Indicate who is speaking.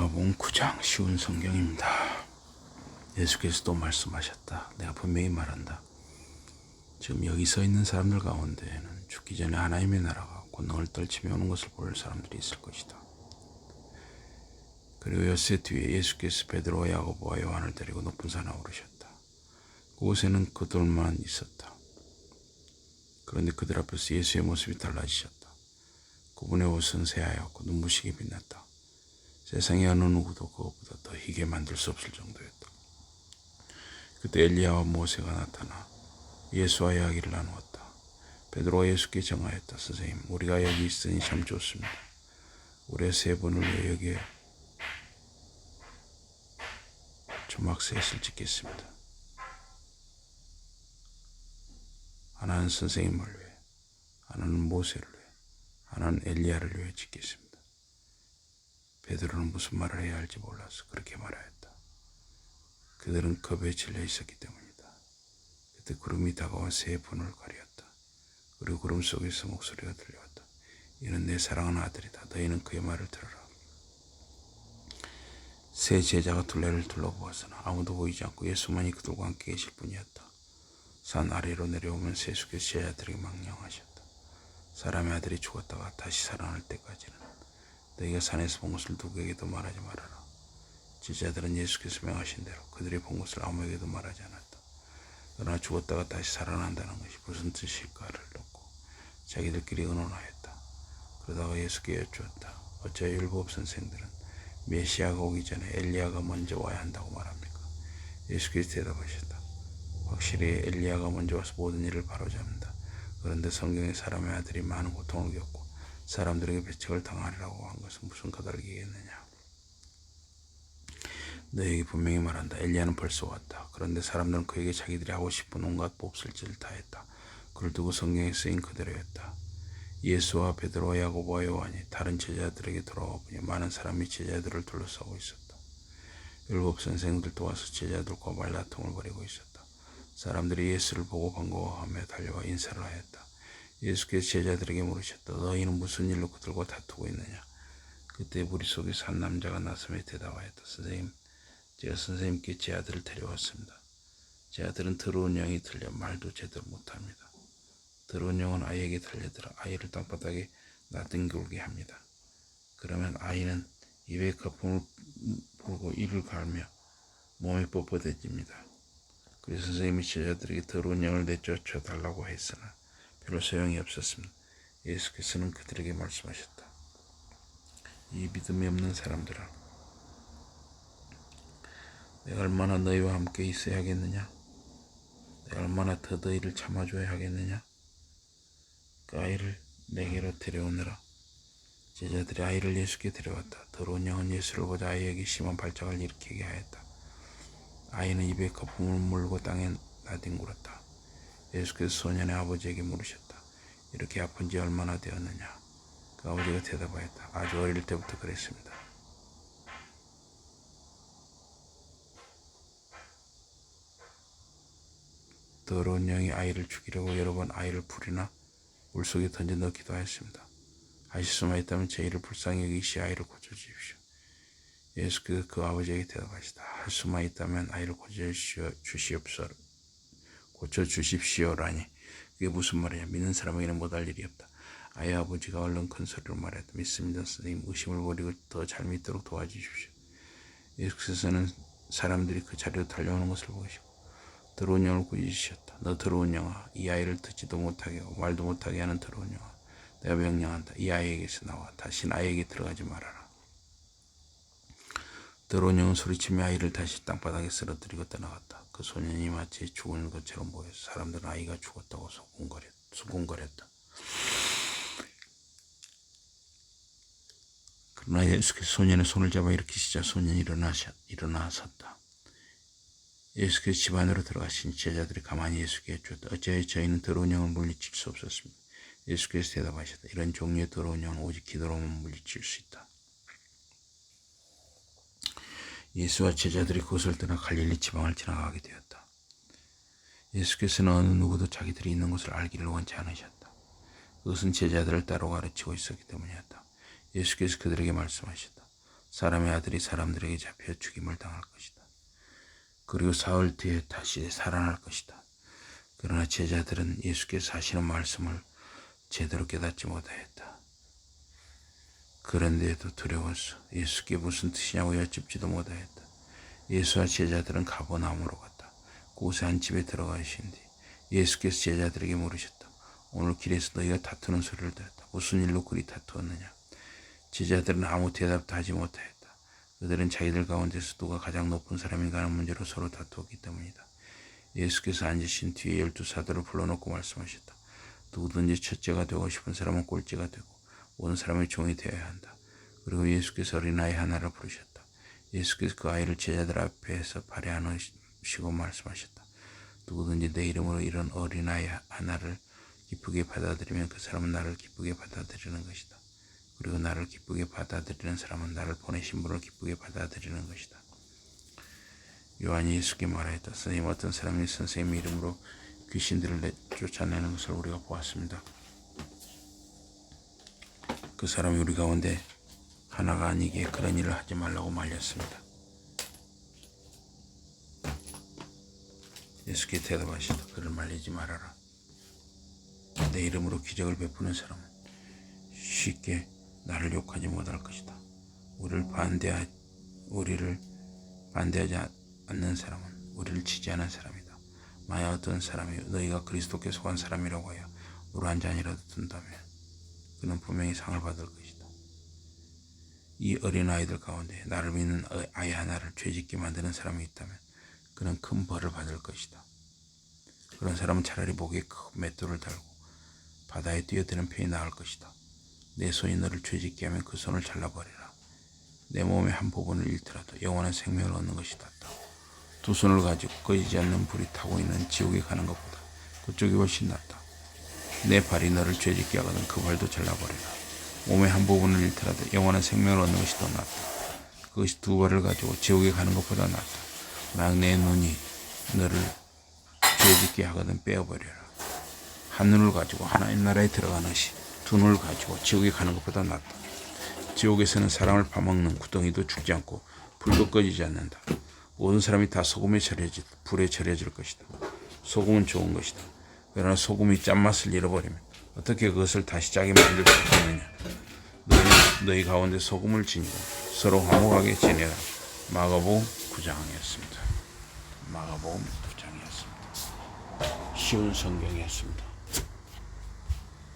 Speaker 1: 마가복음 9장 쉬운 성경입니다. 예수께서 또 말씀하셨다. 내가 분명히 말한다. 지금 여기 서 있는 사람들 가운데에는 죽기 전에 하나님의 나라가 권능을 떨치며 오는 것을 볼 사람들이 있을 것이다. 그리고 엿새 뒤에 예수께서 베드로와 야고보와 요한을 데리고 높은 산에 오르셨다. 그곳에는 그들만 있었다. 그런데 그들 앞에서 예수의 모습이 달라지셨다. 그분의 옷은 새하얗고 눈부시게 빛났다. 세상의 어느 누구도 그것보다 더 희게 만들 수 없을 정도였다. 그때 엘리야와 모세가 나타나 예수와 이야기를 나누었다. 베드로가 예수께 정하였다. 선생님, 우리가 여기 있으니 참 좋습니다. 우리의 세 분을 위해 여기에 초막셋을 짓겠습니다. 하나는 선생님을 위해, 하나는 모세를 위해, 하나는 엘리야를 위해 짓겠습니다. 베드로는 무슨 말을 해야 할지 몰라서 그렇게 말하였다. 그들은 겁에 질려 있었기 때문이다. 그때 구름이 다가와 세 분을 가리었다. 그리고 구름 속에서 목소리가 들려왔다. 이는 내 사랑하는 아들이다. 너희는 그의 말을 들으라. 세 제자가 둘레를 둘러보았으나 아무도 보이지 않고 예수만이 그들과 함께 계실 뿐이었다. 산 아래로 내려오면 예수께서 제자들에게 망령하셨다. 사람의 아들이 죽었다가 다시 살아날 때까지는 너희가 산에서 본 것을 누구에게도 말하지 말아라. 제자들은 예수께서 명하신 대로 그들이 본 것을 아무에게도 말하지 않았다. 그러나 죽었다가 다시 살아난다는 것이 무슨 뜻일까를 놓고 자기들끼리 의논하였다. 그러다가 예수께 여쭈었다. 어찌하여 율법 선생들은 메시아가 오기 전에 엘리야가 먼저 와야 한다고 말합니까? 예수께서 대답하셨다. 확실히 엘리야가 먼저 와서 모든 일을 바로잡는다. 그런데 성경에 사람의 아들이 많은 고통을 겪고 사람들에게 배척을 당하리라고 한 것은 무슨 까닭이겠느냐. 너에게 분명히 말한다. 엘리야는 벌써 왔다. 그런데 사람들은 그에게 자기들이 하고 싶은 온갖 몹쓸짓을 다 했다. 그를 두고 성경에 쓰인 그대로였다. 예수와 베드로와 야고보와 요한이 다른 제자들에게 돌아와 보니 많은 사람이 제자들을 둘러싸고 있었다. 율법 선생들도 와서 제자들과 말다툼을 벌이고 있었다. 사람들이 예수를 보고 반가워하며 달려와 인사를 하였다. 예수께서 제자들에게 물으셨다. 너희는 무슨 일로 그들과 다투고 있느냐? 그때 무리 속에서 한 남자가 나서며 대답하였다. 선생님, 제가 선생님께 제 아들을 데려왔습니다. 제 아들은 더러운 영이 들려 말도 제대로 못합니다. 더러운 영은 아이에게 달려들어 아이를 땅바닥에 나뒹굴게 합니다. 그러면 아이는 입에 거품을 불고 이를 갈며 몸이 뻣뻣해집니다. 그래서 선생님이 제자들에게 더러운 영을 내쫓아 달라고 했으나 별로 소용이 없었습니다. 예수께서는 그들에게 말씀하셨다. 이 믿음이 없는 사람들아, 내가 얼마나 너희와 함께 있어야 하겠느냐? 내가 얼마나 더 너희를 참아줘야 하겠느냐? 그 아이를 내게로 데려오느라. 제자들이 아이를 예수께 데려왔다. 더러운 영은 예수를 보자 아이에게 심한 발작을 일으키게 하였다. 아이는 입에 거품을 물고 땅에 나뒹굴었다. 예수께서 소년의 아버지에게 물으셨다. 이렇게 아픈 지 얼마나 되었느냐? 그 아버지가 대답하였다. 아주 어릴 때부터 그랬습니다. 더러운 영이 아이를 죽이려고 여러 번 아이를 불이나 물속에 던져 넣기도 하였습니다. 하실 수만 있다면 제 일을 불쌍히 여기시 아이를 고쳐주십시오. 예수께서 그 아버지에게 대답하시다. 할 수만 있다면 아이를 고쳐주십시오라니 그게 무슨 말이냐. 믿는 사람에게는 못할 일이 없다. 아이 아버지가 얼른 큰 소리로 말했다. 믿습니다. 선생님, 의심을 버리고 더 잘 믿도록 도와주십시오. 예수께서는 사람들이 그 자리로 달려오는 것을 보시고 더러운 영을 꾸짖으셨다. 너 더러운 영아, 이 아이를 듣지도 못하게 하고 말도 못하게 하는 더러운 영아, 내가 명령한다. 이 아이에게서 나와 다시는 아이에게 들어가지 말아라. 더러운 영은 소리치며 아이를 다시 땅바닥에 쓰러뜨리고 떠나갔다. 그 소년이 마치 죽은 것처럼 보여서 사람들은 아이가 죽었다고 수군거렸다. 그러나 예수께서 소년의 손을 잡아 일으키시자 소년이 일어나섰다. 예수께서 집 안으로 들어가시니 제자들이 가만히 예수께 여쭈었다. 어찌하여 저희는 더러운 영을 물리칠 수 없었습니다. 예수께서 대답하셨다. 이런 종류의 더러운 영은 오직 기도로만 물리칠 수 있다. 예수와 제자들이 그것을 떠나 갈릴리 지방을 지나가게 되었다. 예수께서는 어느 누구도 자기들이 있는 곳을 알기를 원치 않으셨다. 그것은 제자들을 따로 가르치고 있었기 때문이었다. 예수께서 그들에게 말씀하셨다. 사람의 아들이 사람들에게 잡혀 죽임을 당할 것이다. 그리고 사흘 뒤에 다시 살아날 것이다. 그러나 제자들은 예수께서 하시는 말씀을 제대로 깨닫지 못하였다. 그런데도 두려워서 예수께 무슨 뜻이냐고 여쭙지도 못하였다. 예수와 제자들은 가버나움으로 갔다. 그곳에 한 집에 들어가신 뒤 예수께서 제자들에게 물으셨다. 오늘 길에서 너희가 다투는 소리를 들었다. 무슨 일로 그리 다투었느냐? 제자들은 아무 대답도 하지 못하였다. 그들은 자기들 가운데서 누가 가장 높은 사람인가 하는 문제로 서로 다투었기 때문이다. 예수께서 앉으신 뒤에 12사도를 불러놓고 말씀하셨다. 누구든지 첫째가 되고 싶은 사람은 꼴찌가 되고 모든 사람의 종이 되어야 한다. 그리고 예수께서 어린아이 하나를 부르셨다. 예수께서 그 아이를 제자들 앞에서 발에 안으시고 말씀하셨다. 누구든지 내 이름으로 이런 어린아이 하나를 기쁘게 받아들이면 그 사람은 나를 기쁘게 받아들이는 것이다. 그리고 나를 기쁘게 받아들이는 사람은 나를 보내신 분을 기쁘게 받아들이는 것이다. 요한이 예수께 말하였다. 선생님, 어떤 사람이 선생님의 이름으로 귀신들을 쫓아내는 것을 우리가 보았습니다. 그 사람이 우리 가운데 하나가 아니기에 그런 일을 하지 말라고 말렸습니다. 예수께 대답하시다. 그를 말리지 말아라. 내 이름으로 기적을 베푸는 사람은 쉽게 나를 욕하지 못할 것이다. 우리를 반대하지 않는 사람은 우리를 지지하는 사람이다. 만약 어떤 사람이 너희가 그리스도께 속한 사람이라고 하여 물 한 잔이라도 든다면 그는 분명히 상을 받을 것이다. 이 어린아이들 가운데 나를 믿는 아이 하나를 죄짓게 만드는 사람이 있다면 그는 큰 벌을 받을 것이다. 그런 사람은 차라리 목에 큰 맷돌을 달고 바다에 뛰어드는 편이 나을 것이다. 내 손이 너를 죄짓게 하면 그 손을 잘라버리라. 내 몸의 한 부분을 잃더라도 영원한 생명을 얻는 것이 낫다. 두 손을 가지고 꺼지지 않는 불이 타고 있는 지옥에 가는 것보다 그쪽이 훨씬 낫다. 내 발이 너를 죄짓게 하거든 그 발도 잘라버리라. 몸의 한 부분을 잃더라도 영원한 생명을 얻는 것이 더 낫다. 그것이 두 발을 가지고 지옥에 가는 것보다 낫다. 만약 내 눈이 너를 죄짓게 하거든 빼어버려라. 한 눈을 가지고 하나님 나라에 들어가는 것이 두 눈을 가지고 지옥에 가는 것보다 낫다. 지옥에서는 사람을 파먹는 구덩이도 죽지 않고 불도 꺼지지 않는다. 모든 사람이 다 소금에 절여질 불에 절여질 것이다. 소금은 좋은 것이다. 그러나 소금이 짠맛을 잃어버리면 어떻게 그것을 다시 짜게 만들 수 있겠느냐. 너희 가운데 소금을 지니고 서로 화목하게 지내라. 마가복음 9장이었습니다. 마가복음 9장이었습니다. 쉬운 성경이었습니다.